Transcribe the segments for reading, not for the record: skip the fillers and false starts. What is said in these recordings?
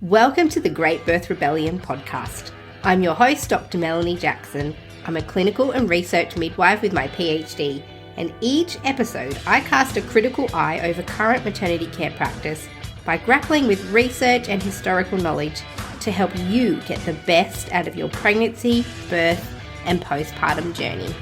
Welcome to the Great Birth Rebellion podcast. I'm your host, Dr. Melanie Jackson. I'm a clinical and research midwife with my PhD, and each episode I cast a critical eye over current maternity care practice by grappling with research and historical knowledge to help you get the best out of your pregnancy, birth, and postpartum journey.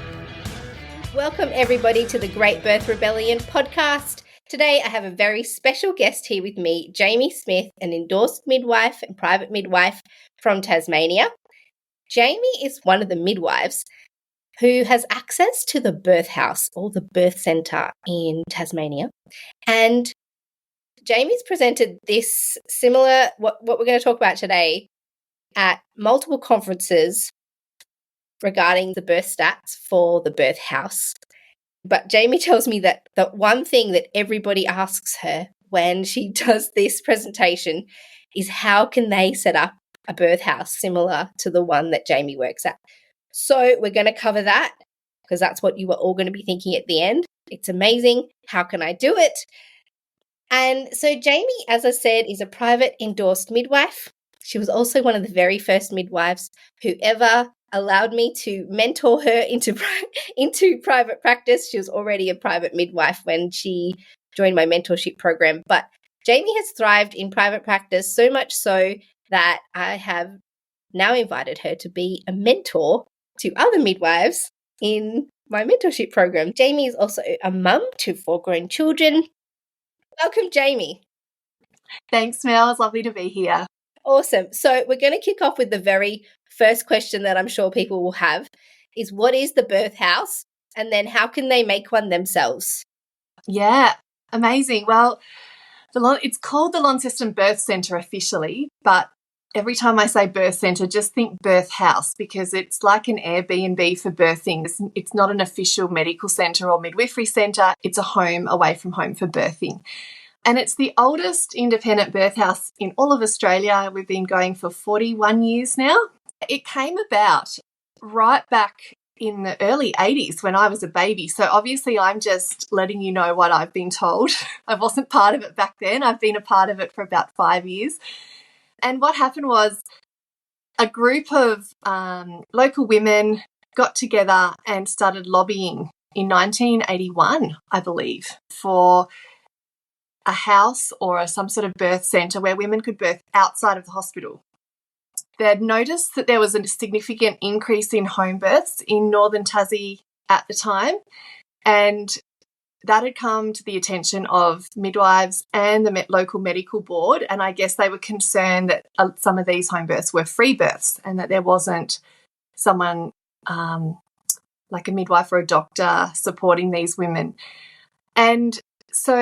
Welcome everybody to the Great Birth Rebellion podcast. Today I have a very special guest here with me, Jamie Smith, an endorsed midwife and private midwife from Tasmania. Jamie is one of the midwives who has access to the birth house or the birth centre in Tasmania. And Jamie's presented this similar, what we're going to talk about today, at multiple conferences regarding the birth stats for the birth house. But Jamie tells me that the one thing that everybody asks her when she does this presentation is how can they set up a birth house similar to the one that Jamie works at. So we're going to cover that because that's what you were all going to be thinking at the end. It's amazing. How can I do it? And so Jamie, as I said, is a private endorsed midwife. She was also one of the very first midwives who ever allowed me to mentor her into private practice. She was already a private midwife when she joined my mentorship program. But Jamie has thrived in private practice so much so that I have now invited her to be a mentor to other midwives in my mentorship program. Jamie is also a mum to 4 grown children. Welcome, Jamie. Thanks, Mel. It's lovely to be here. Awesome. So we're going to kick off with the very first question that I'm sure people will have is what is the birth house? And then how can they make one themselves? Yeah, amazing. Well, it's called the Launceston Birth Centre officially, but every time I say birth centre, just think birth house because it's like an Airbnb for birthing. It's not an official medical centre or midwifery centre. It's a home away from home for birthing. And it's the oldest independent birth house in all of Australia. We've been going for 41 years now. It came about right back in the early 80s when I was a baby. So obviously I'm just letting you know what I've been told. I wasn't part of it back then. I've been a part of it for about 5 years. And what happened was a group of local women got together and started lobbying in 1981, I believe, for a house or some sort of birth centre where women could birth outside of the hospital. They'd noticed that there was a significant increase in home births in northern Tassie at the time, and that had come to the attention of midwives and the local medical board, and I guess they were concerned that some of these home births were free births and that there wasn't someone like a midwife or a doctor supporting these women. And so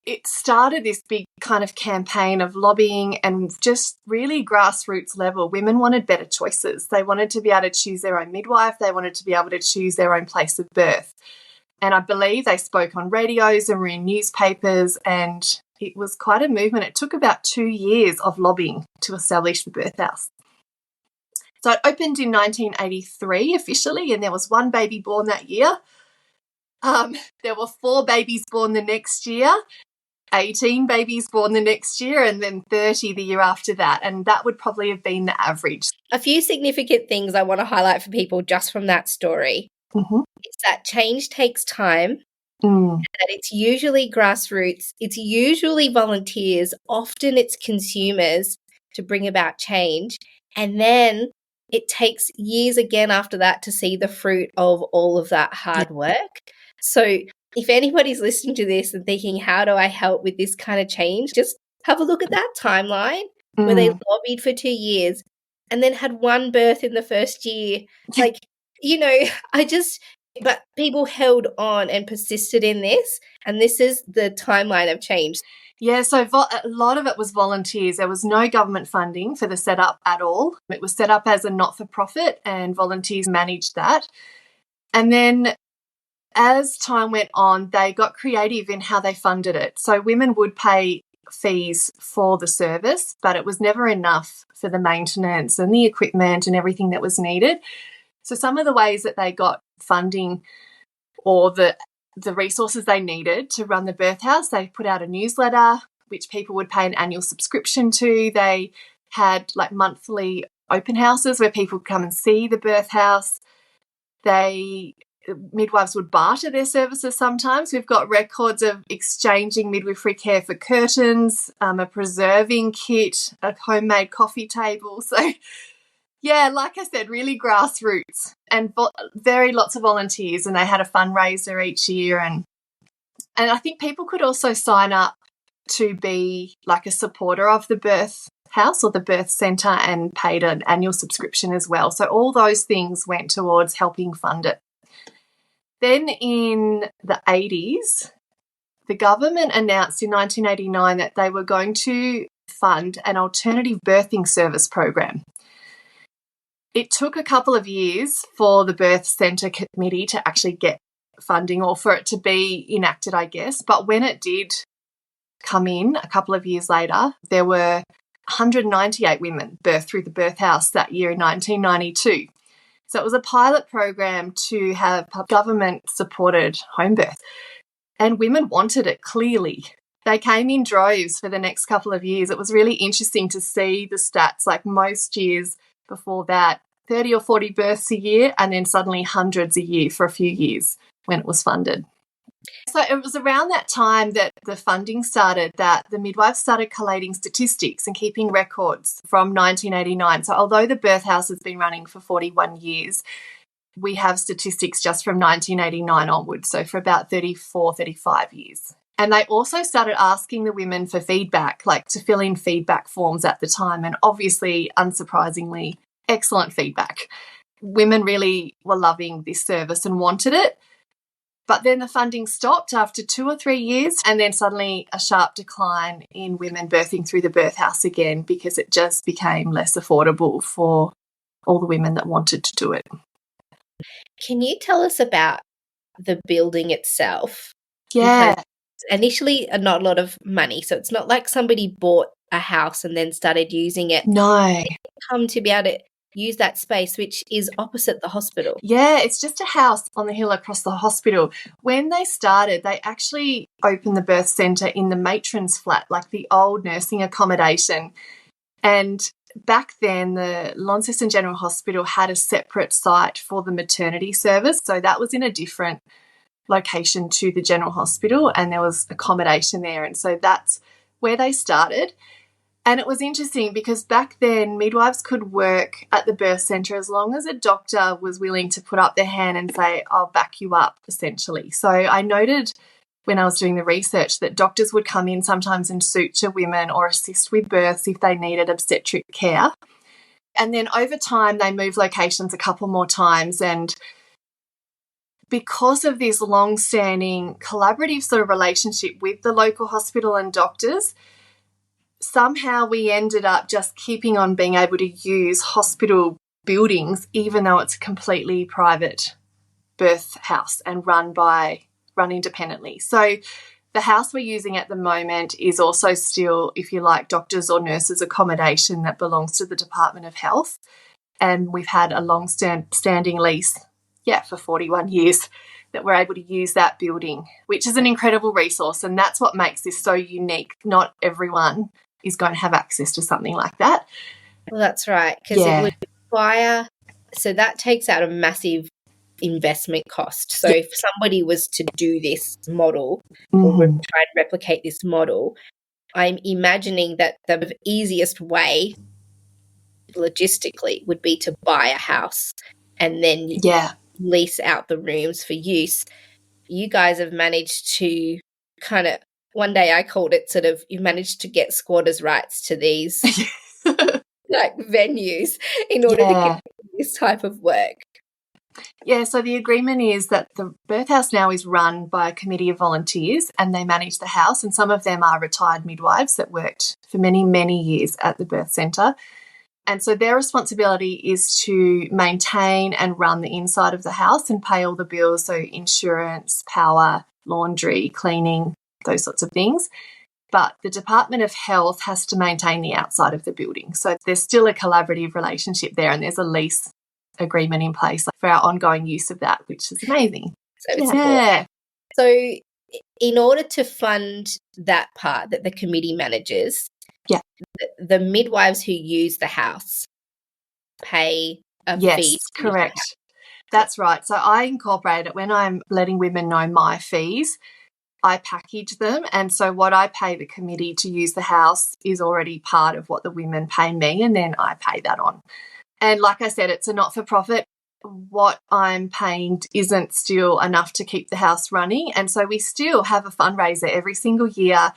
it started this big kind of campaign of lobbying and just really grassroots level. Women wanted better choices. They wanted to be able to choose their own midwife. They wanted to be able to choose their own place of birth. And I believe they spoke on radios and were in newspapers, and it was quite a movement. It took about 2 years of lobbying to establish the birth house. So it opened in 1983 officially, and there was 1 baby born that year. There were 4 babies born the next year, 18 babies born the next year, and then 30 the year after that. And that would probably have been the average. A few significant things I want to highlight for people just from that story is that change takes time, that it's usually grassroots, it's usually volunteers, often it's consumers to bring about change. And then it takes years again after that to see the fruit of all of that hard work. So if anybody's listening to this and thinking, how do I help with this kind of change? Just have a look at that timeline where they lobbied for 2 years and then had 1 birth in the first year. Like, but people held on and persisted in this, and this is the timeline of change. Yeah, so a lot of it was volunteers. There was no government funding for the setup at all. It was set up as a not-for-profit and volunteers managed that. And then as time went on, they got creative in how they funded it. So women would pay fees for the service, but it was never enough for the maintenance and the equipment and everything that was needed. So some of the ways that they got funding or the resources they needed to run the birth house, they put out a newsletter which people would pay an annual subscription to. They had like monthly open houses where people could come and see the birth house. Midwives would barter their services sometimes. We've got records of exchanging midwifery care for curtains, a preserving kit, a homemade coffee table. So, yeah, like I said, really grassroots and very lots of volunteers, and they had a fundraiser each year. And I think people could also sign up to be like a supporter of the birth house or the birth centre and paid an annual subscription as well. So all those things went towards helping fund it. Then in the 80s, the government announced in 1989 that they were going to fund an alternative birthing service program. It took a couple of years for the birth centre committee to actually get funding or for it to be enacted, I guess. But when it did come in a couple of years later, there were 198 women birthed through the birth house that year in 1992. So it was a pilot program to have government-supported home birth. And women wanted it, clearly. They came in droves for the next couple of years. It was really interesting to see the stats, like most years before that, 30 or 40 births a year, and then suddenly hundreds a year for a few years when it was funded. So it was around that time that the funding started, that the midwives started collating statistics and keeping records from 1989. So although the birth house has been running for 41 years, we have statistics just from 1989 onwards, so for about 34, 35 years. And they also started asking the women for feedback, like to fill in feedback forms at the time. And obviously, unsurprisingly, excellent feedback. Women really were loving this service and wanted it. But then the funding stopped after 2 or 3 years, and then suddenly a sharp decline in women birthing through the birth house again because it just became less affordable for all the women that wanted to do it. Can you tell us about the building itself? Yeah. Because initially, not a lot of money. So it's not like somebody bought a house and then started using it. No. They come to be able to use that space, which is opposite the hospital. Yeah, it's just a house on the hill across the hospital. When they started, they actually opened the birth centre in the matron's flat, like the old nursing accommodation. And back then, the Launceston General Hospital had a separate site for the maternity service. So that was in a different location to the General Hospital, and there was accommodation there. And so that's where they started. And it was interesting because back then midwives could work at the birth centre as long as a doctor was willing to put up their hand and say, I'll back you up, essentially. So I noted when I was doing the research that doctors would come in sometimes and suture women or assist with births if they needed obstetric care. And then over time they moved locations a couple more times, and because of this long-standing collaborative sort of relationship with the local hospital and doctors, somehow we ended up just keeping on being able to use hospital buildings even though it's a completely private birth house and run independently. So the house we're using at the moment is also still, if you like, doctors or nurses accommodation that belongs to the Department of Health. And we've had a long-standing lease, for 41 years that we're able to use that building, which is an incredible resource. And that's what makes this so unique. Not everyone is going to have access to something like that. Well, that's right, because it would require, so that takes out a massive investment cost. So if somebody was to do this model or try and replicate this model, I'm imagining that the easiest way logistically would be to buy a house and then lease out the rooms for use. You guys have managed to kind of, one day I called it sort of, you've managed to get squatters' rights to these like venues in order to get this type of work. Yeah, so the agreement is that the birth house now is run by a committee of volunteers and they manage the house, and some of them are retired midwives that worked for many, many years at the birth centre. And so their responsibility is to maintain and run the inside of the house and pay all the bills, so insurance, power, laundry, cleaning, those sorts of things. But the Department of Health has to maintain the outside of the building. So there's still a collaborative relationship there, and there's a lease agreement in place for our ongoing use of that, which is amazing. So it's important. So in order to fund that part that the committee manages, Yeah. the midwives who use the house pay a fee. Yes, to use the house. correct. That's right. So I incorporate it when I'm letting women know my fees. I package them, and so what I pay the committee to use the house is already part of what the women pay me, and then I pay that on. And like I said, it's a not-for-profit. What I'm paying isn't still enough to keep the house running, and so we still have a fundraiser every single year.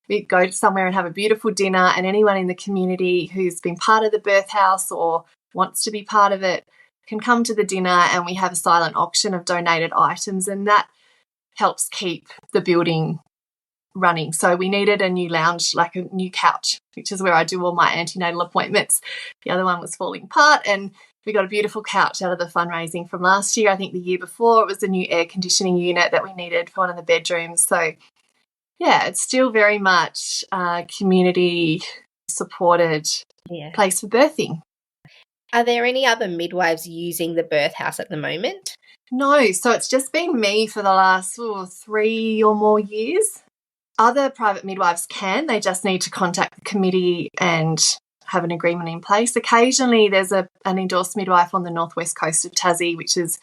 We go somewhere and have a beautiful dinner, and anyone in the community who's been part of the birth house or wants to be part of it can come to the dinner, and we have a silent auction of donated items, and that helps keep the building running. So we needed a new lounge, like a new couch, which is where I do all my antenatal appointments. The other one was falling apart, and we got a beautiful couch out of the fundraising from last year. I think the year before it was a new air conditioning unit that we needed for one of the bedrooms. So yeah, it's still very much a community supported place for birthing. Are there any other midwives using the birth house at the moment? No, so it's just been me for the last 3 or more years. Other private midwives can, they just need to contact the committee and have an agreement in place. Occasionally there's an endorsed midwife on the northwest coast of Tassie, which is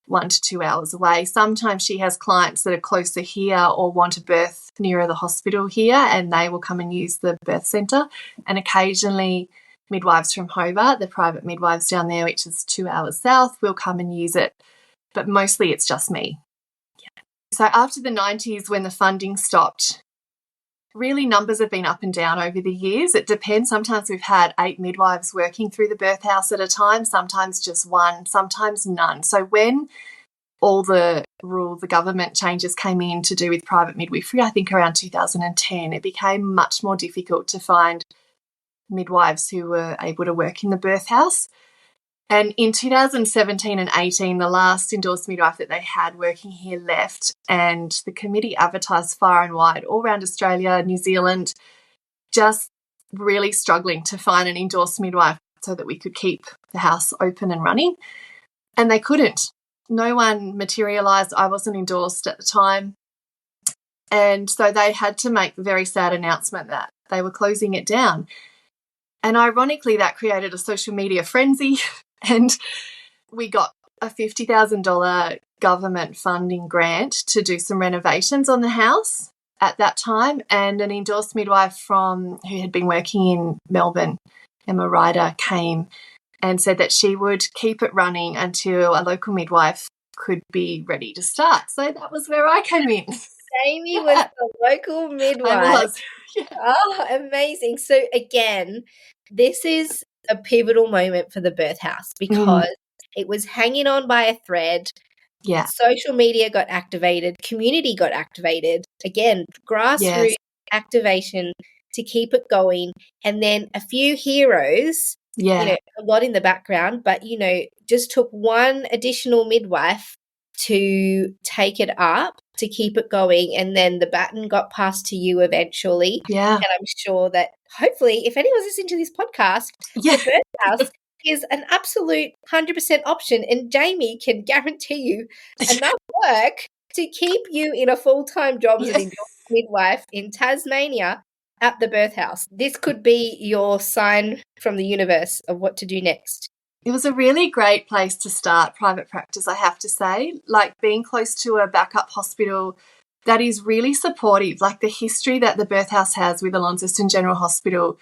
1 to 2 hours away. Sometimes she has clients that are closer here or want to birth nearer the hospital here, and they will come and use the birth centre. And occasionally midwives from Hobart, the private midwives down there, which is 2 hours south, will come and use it. But mostly it's just me. Yeah. So after the 90s, when the funding stopped, really numbers have been up and down over the years. It depends. Sometimes we've had 8 midwives working through the birth house at a time, sometimes just 1, sometimes none. So when all the government changes came in to do with private midwifery, I think around 2010, it became much more difficult to find midwives who were able to work in the birth house. And in 2017 and 18, the last endorsed midwife that they had working here left, and the committee advertised far and wide all around Australia, New Zealand, just really struggling to find an endorsed midwife so that we could keep the house open and running. And they couldn't. No one materialised. I wasn't endorsed at the time. And so they had to make the very sad announcement that they were closing it down. And ironically, that created a social media frenzy. And we got a $50,000 government funding grant to do some renovations on the house at that time. And an endorsed midwife who had been working in Melbourne, Emma Ryder, came and said that she would keep it running until a local midwife could be ready to start. So that was where I came in. Jamie was the local midwife. I was. Yeah. Oh, amazing. So again, this is a pivotal moment for the birth house because it was hanging on by a thread. Yeah. Social media got activated, community got activated. Again, grassroots activation to keep it going. And then a few heroes, a lot in the background, but, just took one additional midwife to take it up, to keep it going. And then the baton got passed to you eventually. Yeah. And I'm sure that hopefully if anyone's listening to this podcast, the birth house is an absolute 100% option. And Jamie can guarantee you enough work to keep you in a full-time job as an endorsed midwife in Tasmania at the birth house. This could be your sign from the universe of what to do next. It was a really great place to start private practice, I have to say. Like being close to a backup hospital that is really supportive. Like the history that the birth house has with the Launceston General Hospital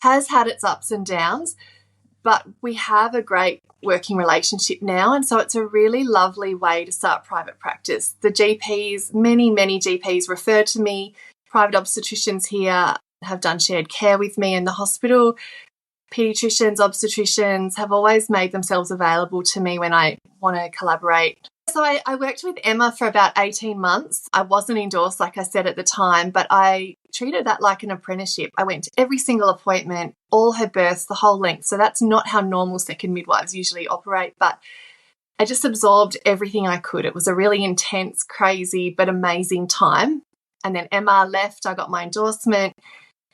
has had its ups and downs, but we have a great working relationship now. And so it's a really lovely way to start private practice. The GPs, many GPs refer to me. Private obstetricians here have done shared care with me in the hospital. Paediatricians, obstetricians have always made themselves available to me when I want to collaborate. So I worked with Emma for about 18 months. I wasn't endorsed, like I said at the time, but I treated that like an apprenticeship. I went to every single appointment, all her births, the whole length. So that's not how normal second midwives usually operate, but I just absorbed everything I could. It was a really intense, crazy, but amazing time. And then Emma left, I got my endorsement,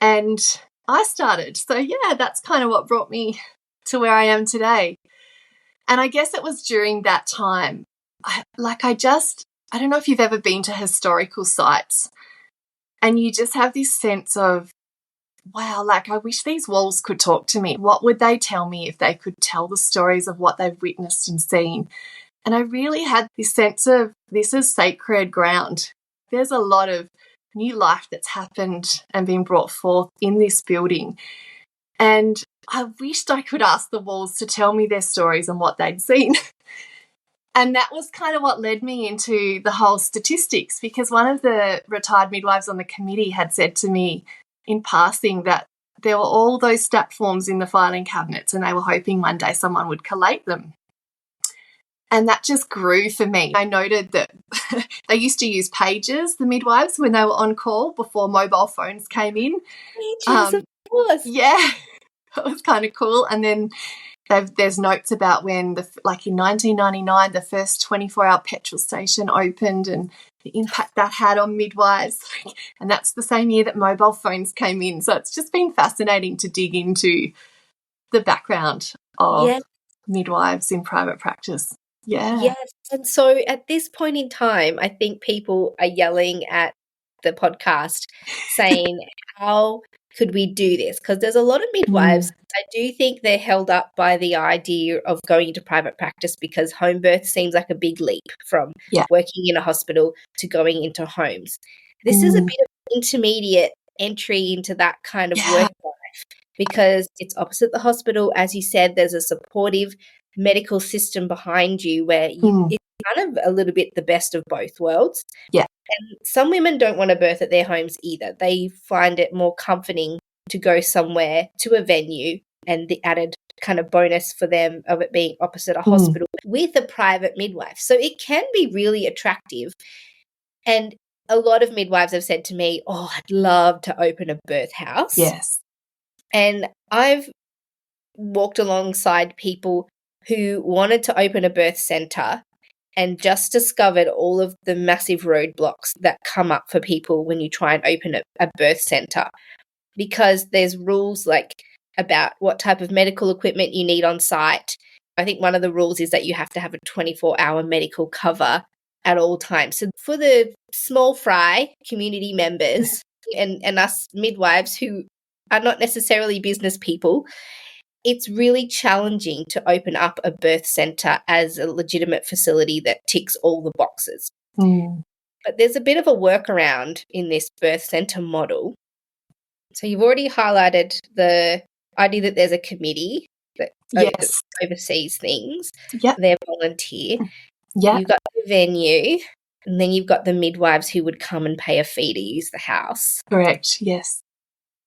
and I started. So yeah, that's kind of what brought me to where I am today. And I guess it was during that time, I I don't know if you've ever been to historical sites, and you just have this sense of, wow, like I wish these walls could talk to me. What would they tell me if they could tell the stories of what they've witnessed and seen? And I really had this sense of, this is sacred ground. There's a lot of new life that's happened and been brought forth in this building. And I wished I could ask the walls to tell me their stories and what they'd seen. And that was kind of what led me into the whole statistics, because one of the retired midwives on the committee had said to me in passing that there were all those stat forms in the filing cabinets and they were hoping one day someone would collate them. And that just grew for me. I noted that they used to use pages, the midwives, when they were on call before mobile phones came in. Pages, of course. Yeah, that was kind of cool. And then there's notes about when, like in 1999, the first 24-hour petrol station opened and the impact that had on midwives. And that's the same year that mobile phones came in. So it's just been fascinating to dig into the background of midwives in private practice. Yeah. Yes. And so at this point in time, I think people are yelling at the podcast saying, how could we do this? Because there's a lot of midwives, I do think they're held up by the idea of going into private practice because home birth seems like a big leap from working in a hospital to going into homes. This is a bit of an intermediate entry into that kind of work life because it's opposite the hospital. As you said, there's a supportive medical system behind you where it's kind of a little bit the best of both worlds. Yeah. And some women don't want to birth at their homes either. They find it more comforting to go somewhere to a venue, and the added kind of bonus for them of it being opposite a hospital with a private midwife. So it can be really attractive. And a lot of midwives have said to me, oh, I'd love to open a birth house. Yes. And I've walked alongside people who wanted to open a birth centre and just discovered all of the massive roadblocks that come up for people when you try and open a birth centre, because there's rules like about what type of medical equipment you need on site. I think one of the rules is that you have to have a 24-hour medical cover at all times. So for the small fry community members and us midwives who are not necessarily business people, it's really challenging to open up a birth centre as a legitimate facility that ticks all the boxes. But there's a bit of a workaround in this birth centre model. So you've already highlighted the idea that there's a committee that oversees things. Yep. They're volunteer. Yep. You've got the venue, and then you've got the midwives who would come and pay a fee to use the house. Correct, yes.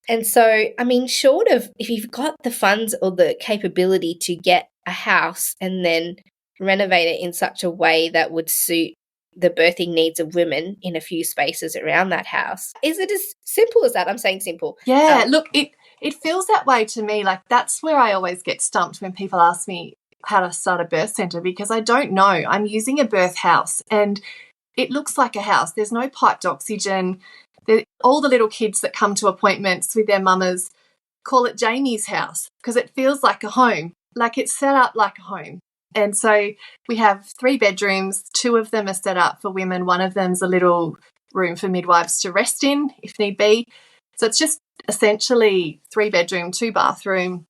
And so, I mean, short of if you've got the funds or the capability to get a house and then renovate it in such a way that would suit the birthing needs of women in a few spaces around that house, is it as simple as that? I'm saying simple. Yeah, look, it feels that way to me. Like that's where I always get stumped when people ask me how to start a birth centre, because I don't know. I'm using a birth house and it looks like a house. There's no piped oxygen. All the little kids that come to appointments with their mamas call it Jamie's house because it feels like a home, like it's set up like a home. And so we have 3 bedrooms. 2 of them are set up for women. One of them's a little room for midwives to rest in if need be. So it's just essentially 3 bedroom, 2 bathroom,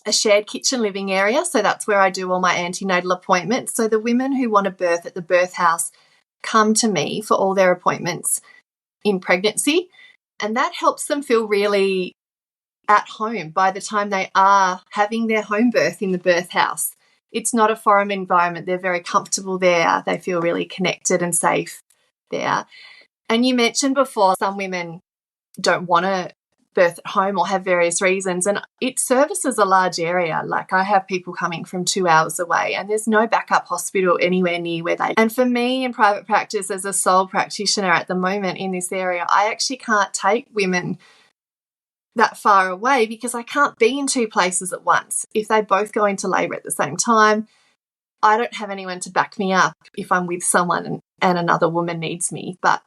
a shared kitchen living area. So that's where I do all my antenatal appointments. So the women who want to birth at the birth house come to me for all their appointments in pregnancy, and that helps them feel really at home by the time they are having their home birth in the birth house. It's not a foreign environment. They're very comfortable there. They feel really connected and safe there. And you mentioned before some women don't want to birth at home or have various reasons, and it services a large area. Like I have people coming from 2 hours away and there's no backup hospital anywhere near where they. And for me in private practice as a sole practitioner at the moment in this area, I actually can't take women that far away because I can't be in 2 places at once. If they both go into labour at the same time, I don't have anyone to back me up if I'm with someone and another woman needs me. But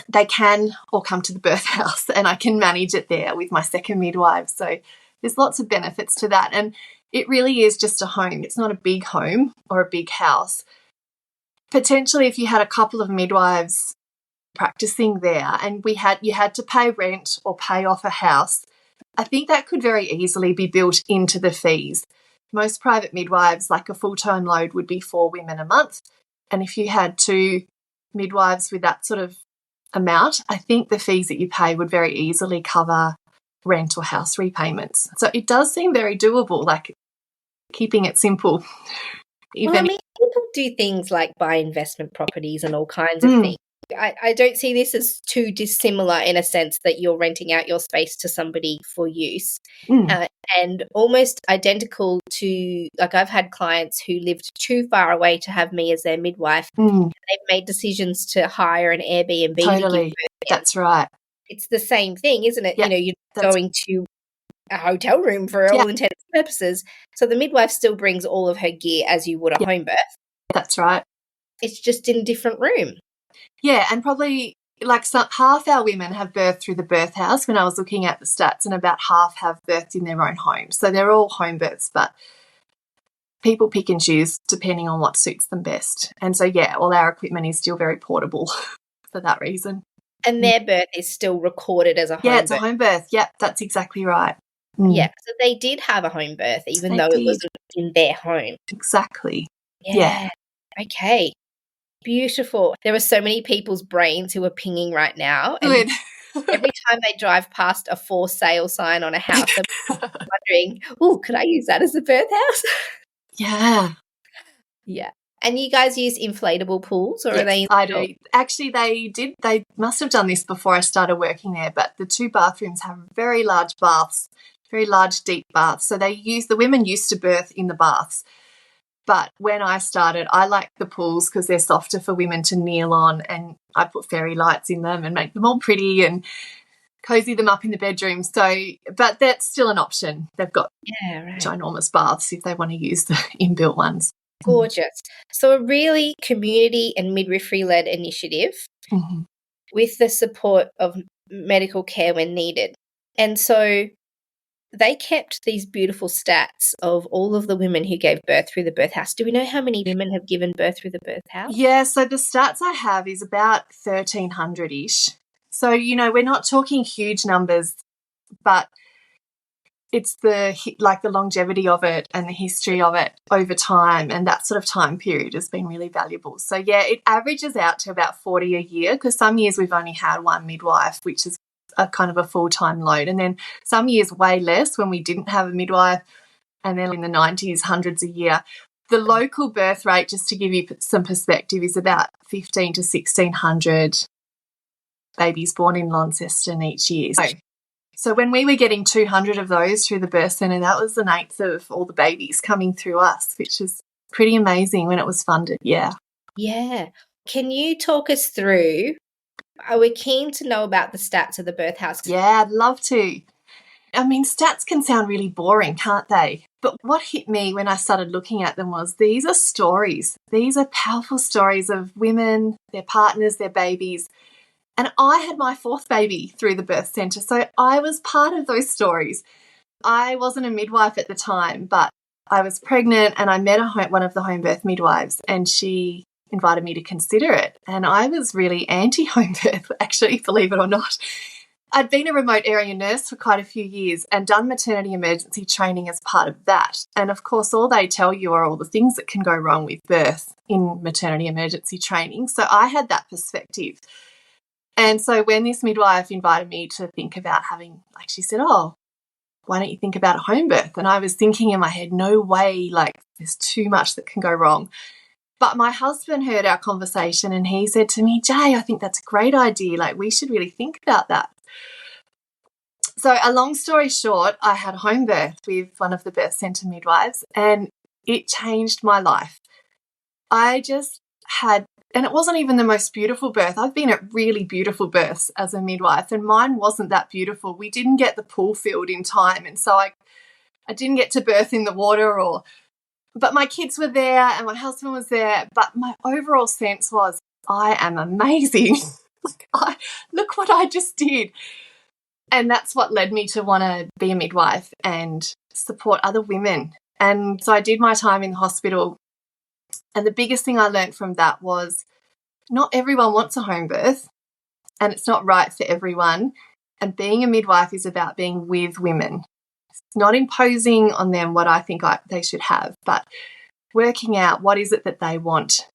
they can all come to the birth house and I can manage it there with my second midwife. So there's lots of benefits to that. And it really is just a home. It's not a big home or a big house. potentially if you had a couple of midwives practicing there and you had to pay rent or pay off a house, I think that could very easily be built into the fees. Most private midwives, like a full-time load would be 4 women a month. And if you had 2 midwives with that sort of amount, I think the fees that you pay would very easily cover rent or house repayments. So it does seem very doable, like keeping it simple. People do things like buy investment properties and all kinds of things. I don't see this as too dissimilar in a sense that you're renting out your space to somebody for use, and almost identical to, like, I've had clients who lived too far away to have me as their midwife. They've made decisions to hire an Airbnb. Totally, that's right. It's the same thing, isn't it? Yeah, you're going to a hotel room for all intents and purposes. So the midwife still brings all of her gear as you would a home birth. That's right. It's just in a different room. Yeah, and probably like half our women have birthed through the birth house when I was looking at the stats, and about half have birthed in their own home. So they're all home births, but people pick and choose depending on what suits them best. And so, all our equipment is still very portable for that reason. And their birth is still recorded as a home birth. Yeah, it's a home birth. Yep, that's exactly right. Yeah, so they did have a home birth, even though it wasn't in their home. Exactly. Yeah. Okay. Beautiful. There are so many people's brains who are pinging right now. Good. And every time they drive past a for sale sign on a house, they're wondering, oh, could I use that as a birth house? Yeah. Yeah. And you guys use inflatable pools, or are they? I do. Actually, they must have done this before I started working there, but the 2 bathrooms have very large baths, very large, deep baths. So the women used to birth in the baths. But when I started, I like the pools because they're softer for women to kneel on, and I put fairy lights in them and make them all pretty and cozy them up in the bedroom. So, but that's still an option. They've got ginormous baths if they want to use the inbuilt ones. Gorgeous. So a really community and midwifery-led initiative with the support of medical care when needed. And so they kept these beautiful stats of all of the women who gave birth through the birth house. Do we know how many women have given birth through the birth house? Yeah, so the stats I have is about 1,300-ish. So, we're not talking huge numbers, but it's the longevity of it and the history of it over time, and that sort of time period has been really valuable. So, it averages out to about 40 a year, because some years we've only had 1 midwife, which is a kind of a full-time load, and then some years way less when we didn't have a midwife, and then in the 90s, hundreds a year. The local birth rate, just to give you some perspective, is about 1,500 to 1,600 babies born in Launceston each year. So when we were getting 200 of those through the birth centre, that was an eighth of all the babies coming through us, which is pretty amazing when it was funded. Yeah. Can you talk us through? Are we keen to know about the stats of the birth house? Yeah, I'd love to. I mean, stats can sound really boring, can't they? But what hit me when I started looking at them was these are stories. These are powerful stories of women, their partners, their babies. And I had my 4th baby through the birth centre, so I was part of those stories. I wasn't a midwife at the time, but I was pregnant and I met one of the home birth midwives, and she invited me to consider it. And I was really anti-home birth, actually, believe it or not. I'd been a remote area nurse for quite a few years and done maternity emergency training as part of that. And of course, all they tell you are all the things that can go wrong with birth in maternity emergency training. So I had that perspective. And so when this midwife invited me to think about having, she said, oh, why don't you think about a home birth? And I was thinking in my head, no way, there's too much that can go wrong. But my husband heard our conversation and he said to me, Jay, I think that's a great idea. We should really think about that. So a long story short, I had a home birth with one of the birth centre midwives, and it changed my life. I just had, and it wasn't even the most beautiful birth. I've been at really beautiful births as a midwife, and mine wasn't that beautiful. We didn't get the pool filled in time, and so I didn't get to birth in the water, but my kids were there and my husband was there. But my overall sense was, I am amazing. Look what I just did. And that's what led me to want to be a midwife and support other women. And so I did my time in the hospital And the biggest thing I learned from that was not everyone wants a home birth, and it's not right for everyone. And being a midwife is about being with women. It's not imposing on them what I think they should have, but working out what is it that they want.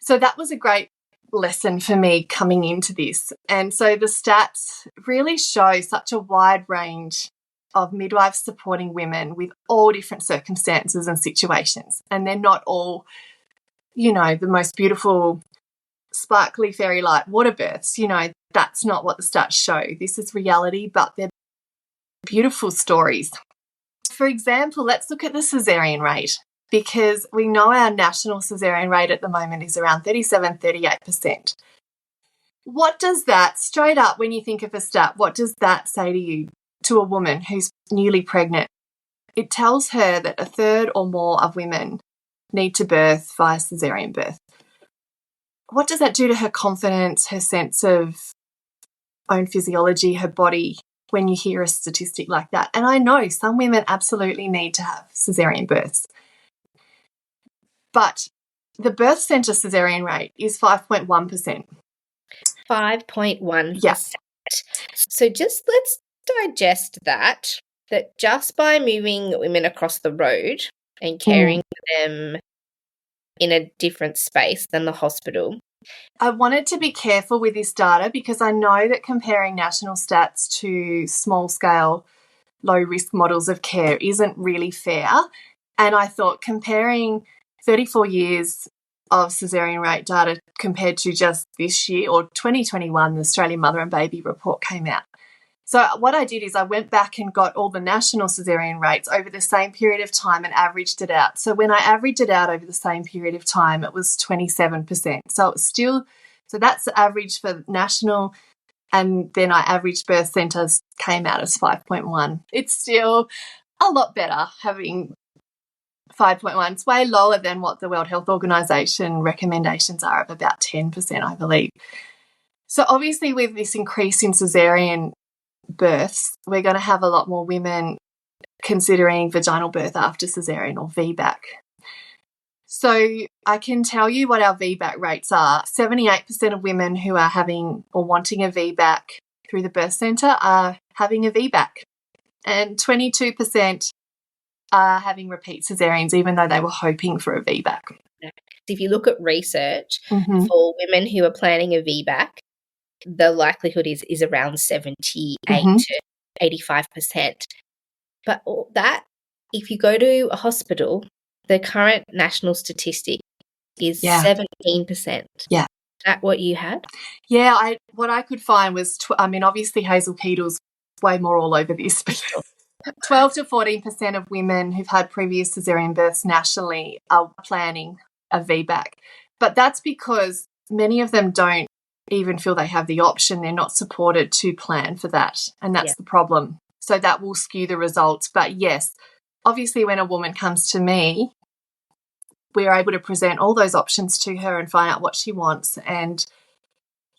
So that was a great lesson for me coming into this. And so the stats really show such a wide range of midwives supporting women with all different circumstances and situations. And they're not all, the most beautiful, sparkly fairy light water births. That's not what the stats show. This is reality, but they're beautiful stories. For example, let's look at the caesarean rate, because we know our national caesarean rate at the moment is around 37-38%. What does that, straight up when you think of a stat, what does that say to you, to a woman who's newly pregnant? It tells her that a third or more of women need to birth via caesarean birth. What does that do to her confidence, her sense of own physiology, her body, when you hear a statistic like that? And I know some women absolutely need to have caesarean births. But the birth centre caesarean rate is 5.1%. 5.1%. Yeah. So just let's digest that just by moving women across the road and caring for them in a different space than the hospital. I wanted to be careful with this data because I know that comparing national stats to small-scale, low-risk models of care isn't really fair. And I thought comparing 34 years of caesarean rate data compared to just this year, or 2021, the Australian Mother and Baby report came out. So what I did is I went back and got all the national caesarean rates over the same period of time and averaged it out. So when I averaged it out over the same period of time, it was 27%. So that's the average for national, and then I averaged birth centres, came out as 5.1. It's still a lot better having 5.1. It's way lower than what the World Health Organization recommendations are of about 10%, I believe. So obviously with this increase in caesarean births, we're going to have a lot more women considering vaginal birth after caesarean, or VBAC. So I can tell you what our VBAC rates are. 78% of women who are having or wanting a VBAC through the birth centre are having a VBAC, and 22% are having repeat caesareans even though they were hoping for a VBAC. If you look at research for women who are planning a VBAC, the likelihood is around 78 to 85%. But that, if you go to a hospital, the current national statistic is 17%. Yeah. Is that what you had? Yeah, what I could find was, obviously Hazel Keedle's way more all over this, but 12 to 14% of women who've had previous caesarean births nationally are planning a VBAC. But that's because many of them don't even feel they have the option. They're not supported to plan for that, and that's the problem. So that will skew the results. But yes, obviously when a woman comes to me, we're able to present all those options to her and find out what she wants. And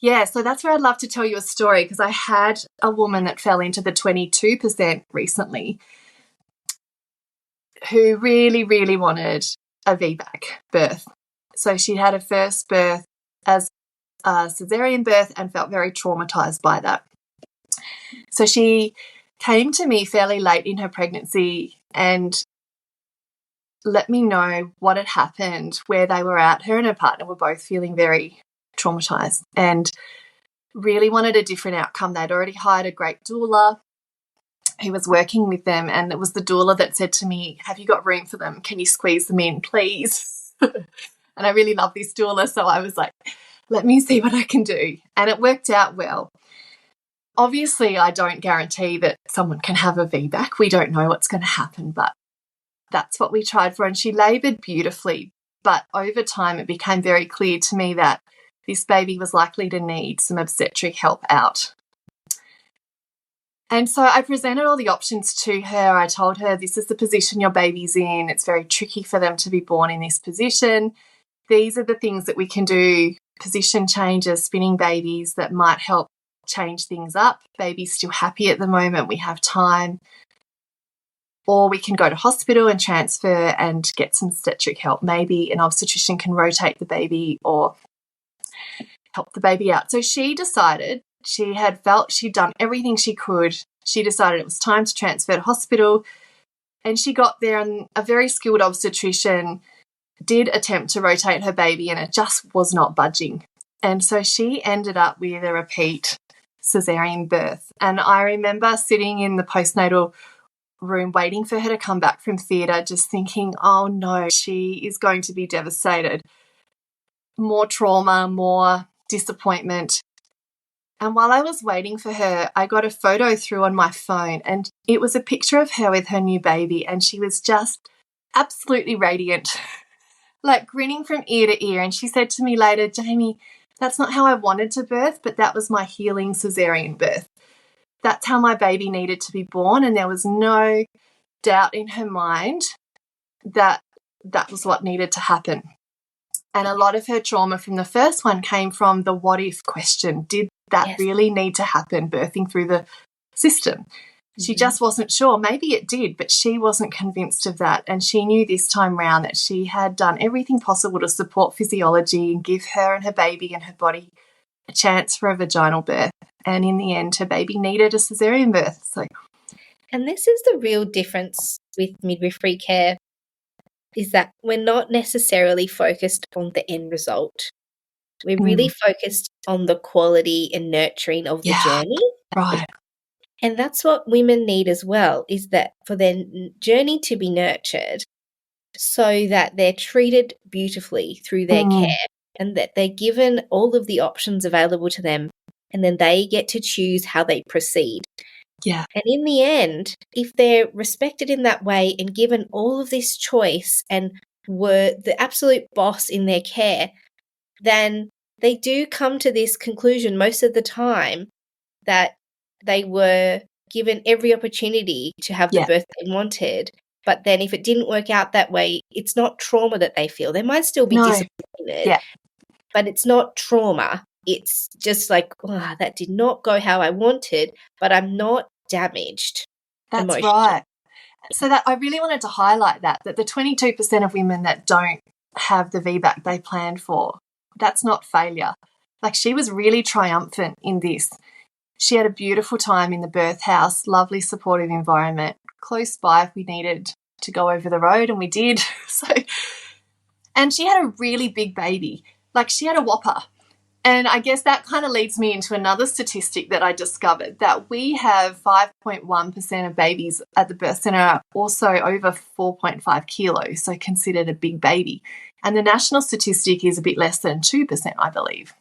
so that's where I'd love to tell you a story, because I had a woman that fell into the 22% recently who really, really wanted a VBAC birth. So she had her first birth as a caesarean birth and felt very traumatised by that. So she came to me fairly late in her pregnancy and let me know what had happened, where they were at. Her and her partner were both feeling very traumatised and really wanted a different outcome. They'd already hired a great doula who was working with them, and it was the doula that said to me, "Have you got room for them? Can you squeeze them in, please?" And I really love this doula, so I was like, let me see what I can do. And it worked out well. Obviously, I don't guarantee that someone can have a VBAC. We don't know what's going to happen, but that's what we tried for. And she laboured beautifully. But over time, it became very clear to me that this baby was likely to need some obstetric help out. And so I presented all the options to her. I told her, this is the position your baby's in. It's very tricky for them to be born in this position. These are the things that we can do, position changes, spinning babies, that might help change things up. Baby's still happy at the moment. We have time. or we can go to hospital and transfer and get some obstetric help. Maybe an obstetrician can rotate the baby or help the baby out. So she decided, she had felt she'd done everything she could. She decided it was time to transfer to hospital, and she got there, and a very skilled obstetrician did attempt to rotate her baby, and it just was not budging. And so she ended up with a repeat cesarean birth. And I remember sitting in the postnatal room waiting for her to come back from theatre, just thinking, oh no, she is going to be devastated. More trauma, more disappointment. And while I was waiting for her, I got a photo through on my phone, and it was a picture of her with her new baby, and she was just absolutely radiant, like grinning from ear to ear. And she said to me later, Jamie, that's not how I wanted to birth, but that was my healing cesarean birth. That's how my baby needed to be born, and there was no doubt in her mind that that was what needed to happen. And a lot of her trauma from the first one came from the what if question. Did that really need to happen, birthing through the system? She just wasn't sure. Maybe it did, but she wasn't convinced of that. And she knew this time round that she had done everything possible to support physiology and give her and her baby and her body a chance for a vaginal birth. And in the end, her baby needed a cesarean birth. And this is the real difference with midwifery care, is that we're not necessarily focused on the end result. We're really focused on the quality and nurturing of the journey. Right. And that's what women need as well, is that for their journey to be nurtured so that they're treated beautifully through their care, and that they're given all of the options available to them, and then they get to choose how they proceed. Yeah. And in the end, if they're respected in that way and given all of this choice and were the absolute boss in their care, then they do come to this conclusion most of the time that they were given every opportunity to have the birth they wanted. But then if it didn't work out that way, it's not trauma that they feel. They might still be disappointed, but it's not trauma. It's just like, oh, that did not go how I wanted, but I'm not damaged. That's emotionally. right. So that I really wanted to highlight that the 22% of women that don't have the VBAC they planned for, that's not failure. Like, she was really triumphant in this. She had a beautiful time in the birth house, lovely supportive environment, close by if we needed to go over the road, and we did. And she had a really big baby. Like, she had a whopper. And I guess that kind of leads me into another statistic that I discovered, that we have 5.1% of babies at the birth centre are also over 4.5 kilos, so considered a big baby. And the national statistic is a bit less than 2%, I believe.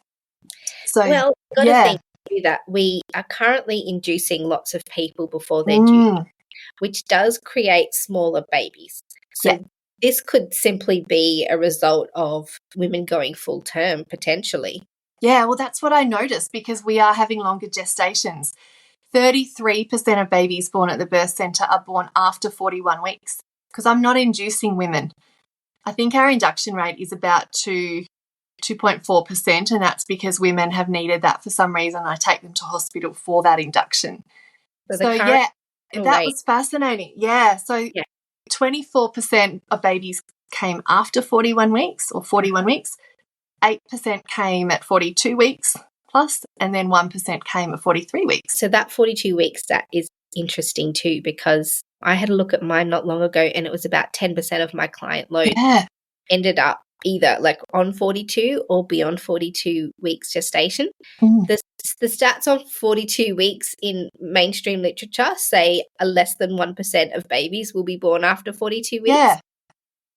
So, well, got to think that we are currently inducing lots of people before they're due, which does create smaller babies. So this could simply be a result of women going full term, potentially. Yeah, well, that's what I noticed, because we are having longer gestations. 33% of babies born at the birth centre are born after 41 weeks, because I'm not inducing women. I think our induction rate is about 2.4%, and that's because women have needed that for some reason. I take them to hospital for that induction. So that was fascinating. Yeah, so 24% of babies came after 41 weeks or 41 weeks. 8% came at 42 weeks plus, and then 1% came at 43 weeks. So that 42 weeks, that is interesting too, because I had a look at mine not long ago, and it was about 10% of my client load ended up either like on 42 or beyond 42 weeks gestation. The stats on 42 weeks in mainstream literature say less than 1% of babies will be born after 42 weeks. Yeah.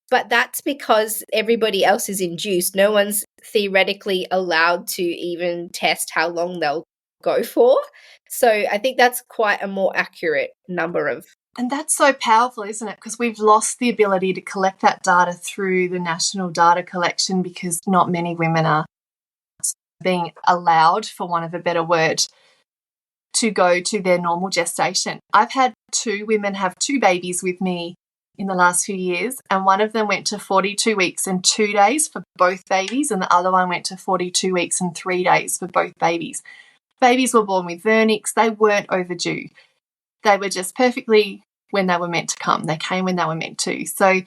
But that's because everybody else is induced. No one's theoretically allowed to even test how long they'll go for. So I think that's quite a more accurate number of. And that's so powerful, isn't it? Because we've lost the ability to collect that data through the national data collection, because not many women are being allowed, for want of a better word, to go to their normal gestation. I've had 2 women have 2 babies with me in the last few years, and one of them went to 42 weeks and 2 days for both babies, and the other one went to 42 weeks and 3 days for both babies. Babies were born with vernix. They weren't overdue. They were just perfectly when they were meant to come. They came when they were meant to. So,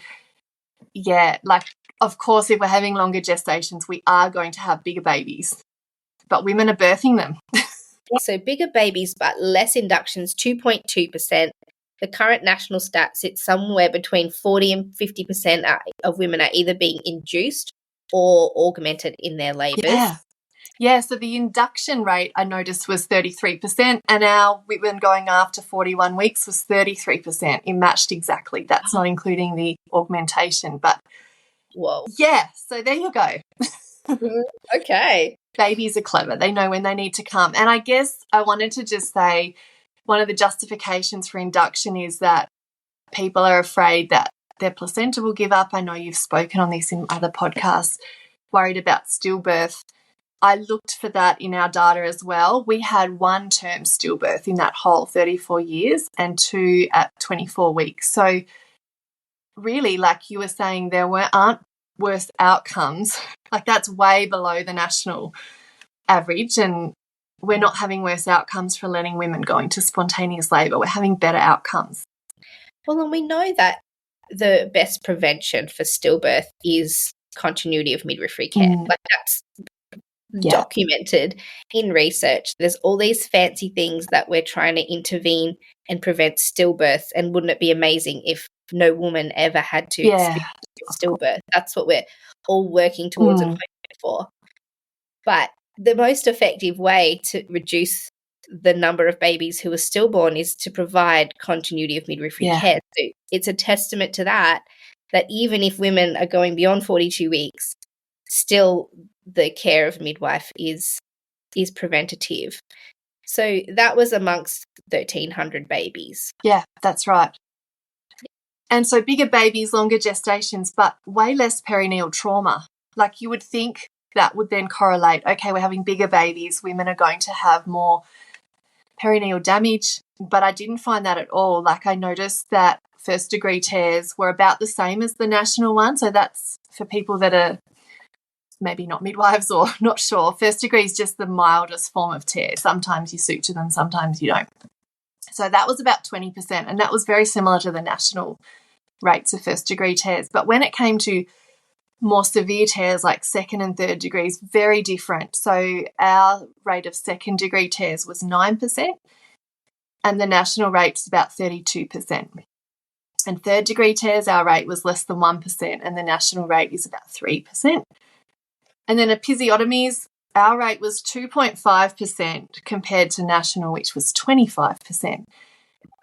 yeah, like, of course, if we're having longer gestations, we are going to have bigger babies, but women are birthing them. So bigger babies, but less inductions, 2.2%. The current national stat sits somewhere between 40 and 50% of women are either being induced or augmented in their labours. Yeah, so the induction rate I noticed was 33%, and our women going after 41 weeks was 33%. It matched exactly. That's not including the augmentation, but whoa. Yeah, so there you go. Okay. Babies are clever. They know when they need to come. And I guess I wanted to just say one of the justifications for induction is that people are afraid that their placenta will give up. I know you've spoken on this in other podcasts, worried about stillbirth. I looked for that in our data as well. We had 1 term stillbirth in that whole 34 years and 2 at 24 weeks. So really, like you were saying, there aren't worse outcomes. Like that's way below the national average, and we're not having worse outcomes for letting women go into spontaneous labour. We're having better outcomes. Well, and we know that the best prevention for stillbirth is continuity of midwifery care. Like that's documented in research. There's all these fancy things that we're trying to intervene and prevent stillbirths, and wouldn't it be amazing if no woman ever had to experience stillbirth? That's what we're all working towards and hoping for. But the most effective way to reduce the number of babies who are stillborn is to provide continuity of midwifery care. So it's a testament to that even if women are going beyond 42 weeks, still the care of midwife is preventative. So that was amongst 1,300 babies. Yeah, that's right. And so bigger babies, longer gestations, but way less perineal trauma. Like you would think that would then correlate, okay, we're having bigger babies, women are going to have more perineal damage, but I didn't find that at all. Like I noticed that first degree tears were about the same as the national one. So that's for people that are maybe not midwives or not sure. First degree is just the mildest form of tear. Sometimes you suture them, sometimes you don't. So that was about 20%, and that was very similar to the national rates of first degree tears. But when it came to more severe tears like second and third degrees, very different. So our rate of second degree tears was 9%, and the national rate is about 32%. And third degree tears, our rate was less than 1%, and the national rate is about 3%. And then episiotomies, our rate was 2.5% compared to national, which was 25%.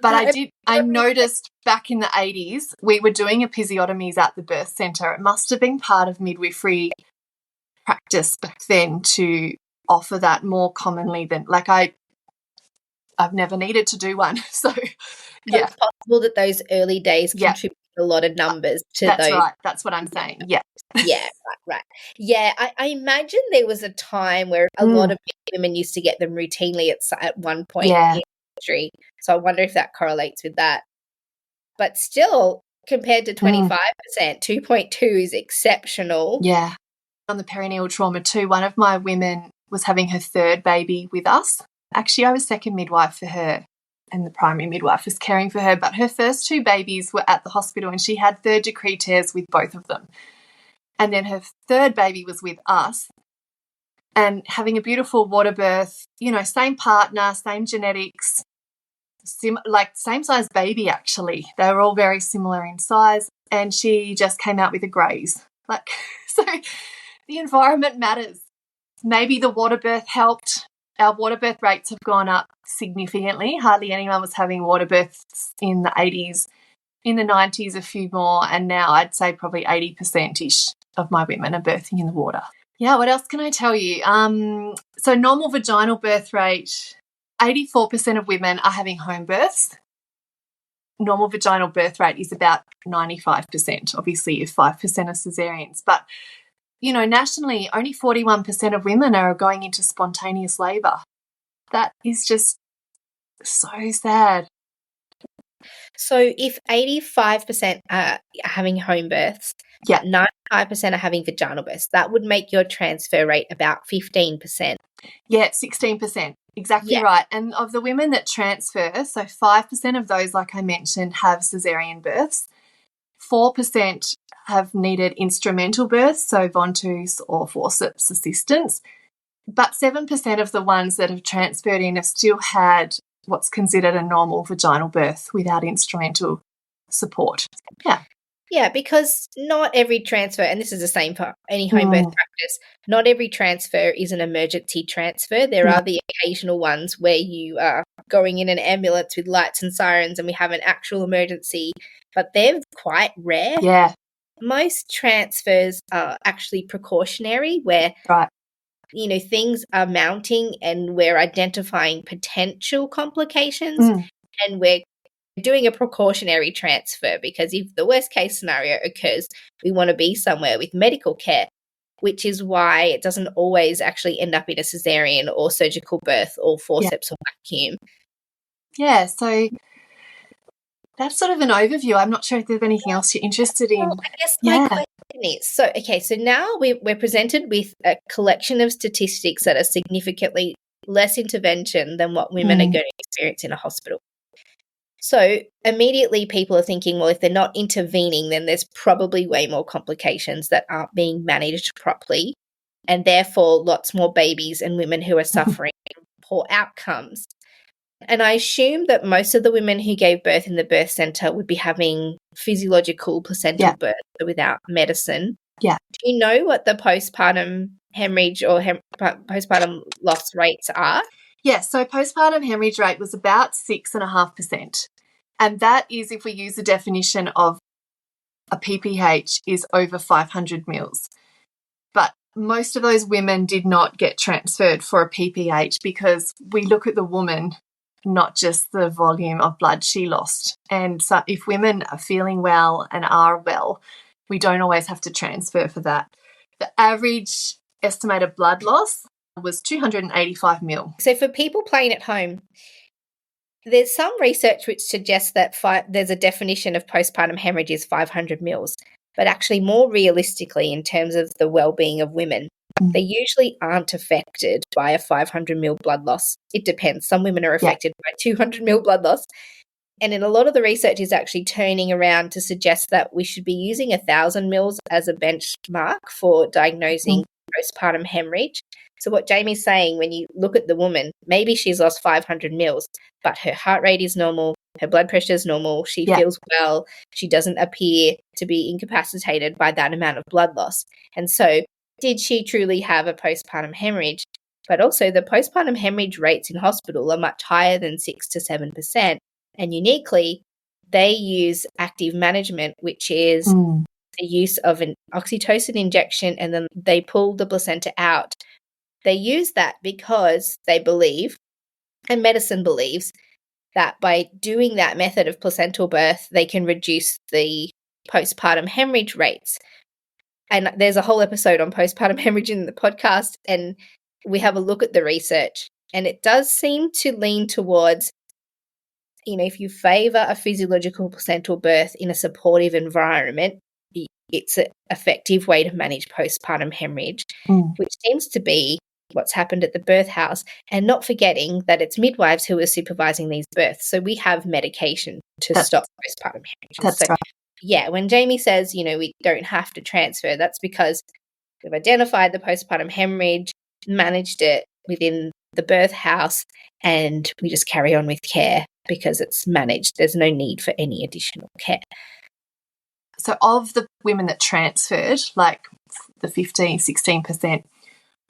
But I noticed back in the 80s, we were doing episiotomies at the birth centre. It must have been part of midwifery practice back then to offer that more commonly than, like I've never needed to do one. So, yeah. It's possible that those early days contribute a lot of numbers to those. That's right. That's what I'm saying. Yeah. Yeah, right. Yeah, I imagine there was a time where a lot of women used to get them routinely at one point in history. So I wonder if that correlates with that. But still, compared to 25%, 2.2 is exceptional. Yeah. On the perineal trauma too, one of my women was having her third baby with us. Actually, I was second midwife for her, and the primary midwife was caring for her. But her first 2 babies were at the hospital, and she had third degree tears with both of them. And then her third baby was with us, and having a beautiful water birth, same partner, same genetics, same size baby actually. They were all very similar in size, and she just came out with a graze. So the environment matters. Maybe the water birth helped. Our water birth rates have gone up significantly. Hardly anyone was having water births in the 80s. In the 90s, a few more, and now I'd say probably 80%-ish of my women are birthing in the water. Yeah, what else can I tell you? So normal vaginal birth rate, 84% of women are having home births. Normal vaginal birth rate is about 95%, obviously, if 5% are caesareans. But, nationally, only 41% of women are going into spontaneous labour. That is just so sad. So if 85% are having home births, Yeah. 95% are having vaginal births. That would make your transfer rate about 15%. Yeah, 16%. Exactly Yeah. right. And of the women that transfer, so 5% of those, like I mentioned, have cesarean births. 4% have needed instrumental births, so ventouse or forceps assistance. But 7% of the ones that have transferred in have still had what's considered a normal vaginal birth without instrumental support. Yeah. Yeah, because not every transfer, and this is the same for any home birth practice, not every transfer is an emergency transfer. There are the occasional ones where you are going in an ambulance with lights and sirens and we have an actual emergency, but they're quite rare. Yeah. Most transfers are actually precautionary where, Right. you know, things are mounting and we're identifying potential complications and we're doing a precautionary transfer, because if the worst case scenario occurs, we want to be somewhere with medical care, which is why it doesn't always actually end up in a cesarean or surgical birth or forceps or vacuum. Yeah, so that's sort of an overview. I'm not sure if there's anything else you're interested in. Well, I guess my question is, so now we're presented with a collection of statistics that are significantly less intervention than what women are going to experience in a hospital. So immediately people are thinking, well, if they're not intervening, then there's probably way more complications that aren't being managed properly, and therefore lots more babies and women who are suffering poor outcomes. And I assume that most of the women who gave birth in the birth centre would be having physiological placental birth without medicine. Yeah. Do you know what the postpartum hemorrhage or postpartum loss rates are? Yes, so postpartum hemorrhage rate was about 6.5%. And that is if we use the definition of a PPH is over 500 mils. But most of those women did not get transferred for a PPH because we look at the woman, not just the volume of blood she lost. And so if women are feeling well and are well, we don't always have to transfer for that. The average estimated blood loss was 285 mil. So for people playing at home, there's some research which suggests that there's a definition of postpartum hemorrhage is 500 mils, but actually more realistically in terms of the well-being of women, they usually aren't affected by a 500 mil blood loss. It depends. Some women are affected by 200 mil blood loss. And in a lot of the research is actually turning around to suggest that we should be using 1,000 mils as a benchmark for diagnosing postpartum hemorrhage. So what Jamie's saying, when you look at the woman, maybe she's lost 500 mils, but her heart rate is normal, her blood pressure is normal, she feels well, she doesn't appear to be incapacitated by that amount of blood loss. And so did she truly have a postpartum hemorrhage? But also the postpartum hemorrhage rates in hospital are much higher than 6 to 7%. And uniquely, they use active management, which is the use of an oxytocin injection, and then they pull the placenta out. They use that because they believe, and medicine believes, that by doing that method of placental birth, they can reduce the postpartum hemorrhage rates. And there's a whole episode on postpartum hemorrhage in the podcast, and we have a look at the research. And it does seem to lean towards, you know, if you favour a physiological placental birth in a supportive environment, it's an effective way to manage postpartum hemorrhage, which seems to be what's happened at the birth house, and not forgetting that it's midwives who are supervising these births. So we have medication to stop postpartum hemorrhage. That's right. Yeah, when Jamie says, you know, we don't have to transfer, that's because we've identified the postpartum hemorrhage, managed it within the birth house, and we just carry on with care because it's managed. There's no need for any additional care. So of the women that transferred, like the 16%,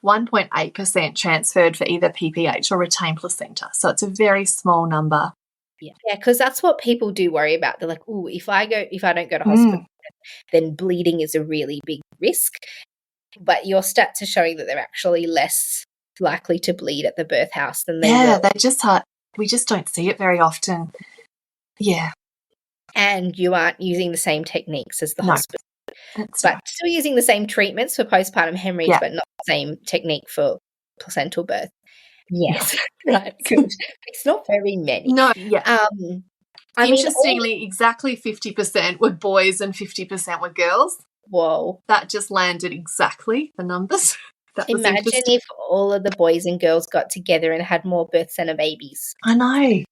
1.8% transferred for either PPH or retained placenta. So it's a very small number. Yeah, because that's what people do worry about. They're like, oh, if I don't go to hospital, then bleeding is a really big risk. But your stats are showing that they're actually less likely to bleed at the birth house than they will. Yeah, we just don't see it very often. Yeah. And you aren't using the same techniques as the hospital. That's but right. still using the same treatments for postpartum hemorrhage, but not the same technique for placental birth. Yes, right. Good. It's not very many. No, yeah. Interestingly, exactly 50% were boys and 50% were girls. Whoa. That just landed exactly the numbers. That was Imagine interesting. if all of the boys and girls got together and had more birth center babies. I know.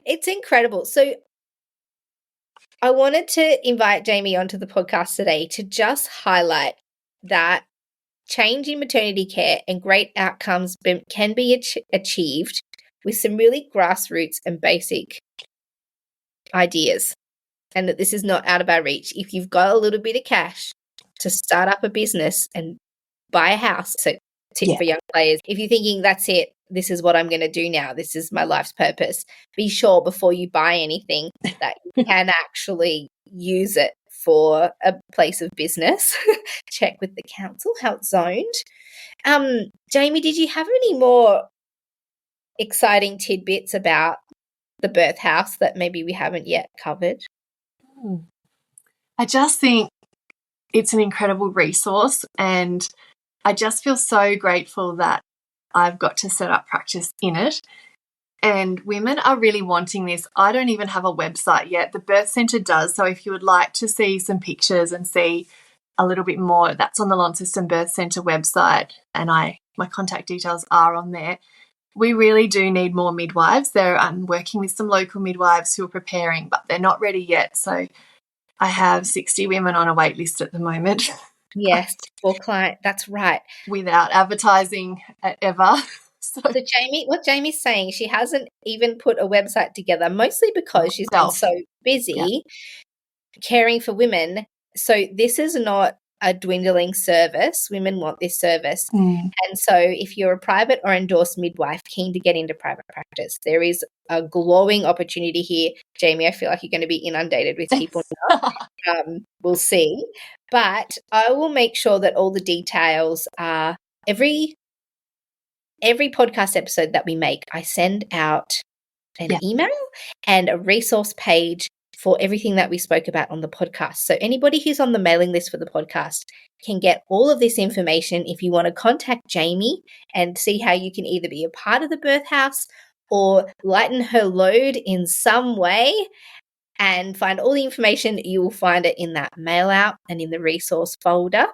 It's incredible. So I wanted to invite Jamie onto the podcast today to just highlight that change in maternity care and great outcomes can be achieved with some really grassroots and basic ideas, and that this is not out of our reach. If you've got a little bit of cash to start up a business and buy a house, so tip for young players, if you're thinking that's it, this is what I'm going to do now, this is my life's purpose, be sure before you buy anything that you can actually use it for a place of business. Check with the council how it's zoned. Jamie, did you have any more exciting tidbits about the birth house that maybe we haven't yet covered? I just think it's an incredible resource, and I just feel so grateful that I've got to set up practice in it. And women are really wanting this. I don't even have a website yet. The birth centre does. So if you would like to see some pictures and see a little bit more, that's on the Launceston Birth Centre website, and my contact details are on there. We really do need more midwives. I'm working with some local midwives who are preparing, but they're not ready yet. So I have 60 women on a wait list at the moment. Yes, for client. That's right. Without advertising ever. So Jamie, what Jamie's saying, she hasn't even put a website together, mostly because she's been so busy caring for women. So this is not a dwindling service. Women want this service. And so if you're a private or endorsed midwife keen to get into private practice, there is a glowing opportunity here. Jamie, I feel like you're going to be inundated with people now. We'll see. But I will make sure that all the details are every podcast episode that we make, I send out an email and a resource page for everything that we spoke about on the podcast. So anybody who's on the mailing list for the podcast can get all of this information. If you want to contact Jamie and see how you can either be a part of the birth house or lighten her load in some way and find all the information, you will find it in that mail out and in the resource folder.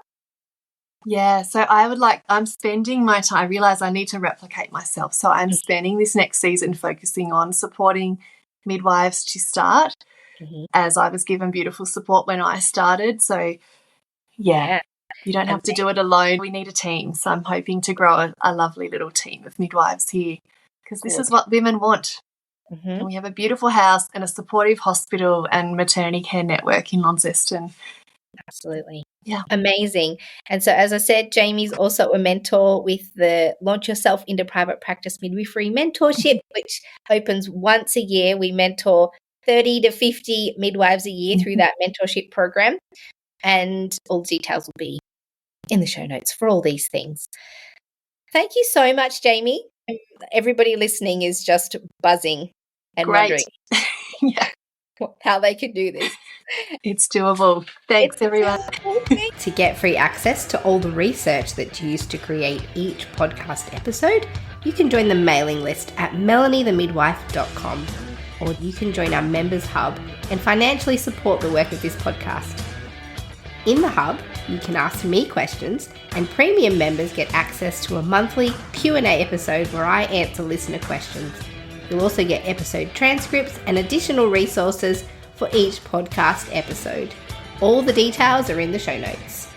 Yeah, so I'm spending my time, I realise I need to replicate myself. So I'm spending this next season focusing on supporting midwives to start, as I was given beautiful support when I started. So, you don't have to do it alone. We need a team. So I'm hoping to grow a lovely little team of midwives here, because this is what women want. And we have a beautiful house and a supportive hospital and maternity care network in Launceston. Absolutely. Yeah. Amazing. And so, as I said, Jamie's also a mentor with the Launch Yourself into Private Practice Midwifery mentorship, which opens once a year. We mentor 30 to 50 midwives a year through that mentorship program. And all the details will be in the show notes for all these things. Thank you so much, Jamie. Everybody listening is just buzzing and wondering how they could do this. It's doable. Thanks, everyone. To get free access to all the research that's used to create each podcast episode, you can join the mailing list at melaniethemidwife.com, or you can join our members hub and financially support the work of this podcast. In the hub, you can ask me questions, and premium members get access to a monthly Q&A episode where I answer listener questions. You'll also get episode transcripts and additional resources for each podcast episode. All the details are in the show notes.